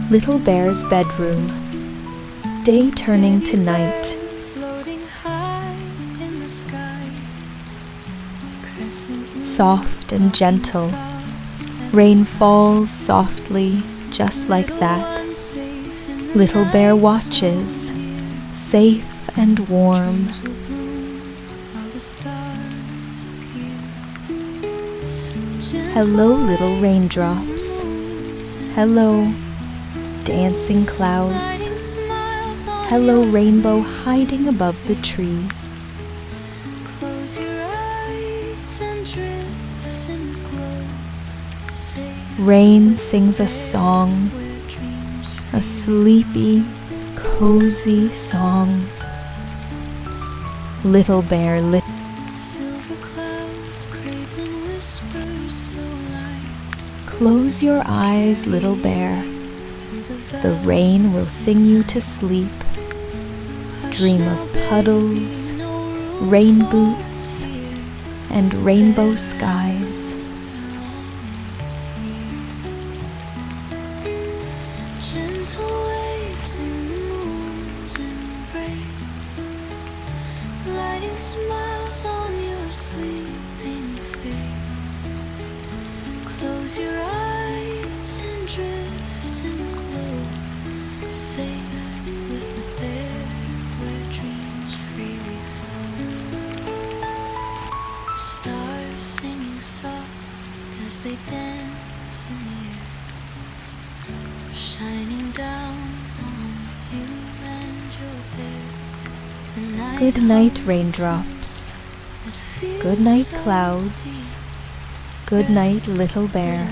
Little Bear's bedroom. Day turning to night. Soft and gentle. Rain falls softly, just like that. Little Bear watches, safe and warm. Hello, little raindrops. Hello, dancing clouds. Hello, rainbow hiding above the tree. Rain sings a song, a sleepy, cozy song. Little Bear lit. Close your eyes, little bear. The rain will sing you to sleep. Dream of puddles, rain boots, and rainbow skies. Gentle waves in the moon's embrace, lighting smiles on your sleeping face. Close your eyes and drift in the glow, safe with the bear where dreams freely flow. Stars singing soft as they dance in the air, shining down on you and your hair. Good night, raindrops. Good night, clouds. Good night, little bear.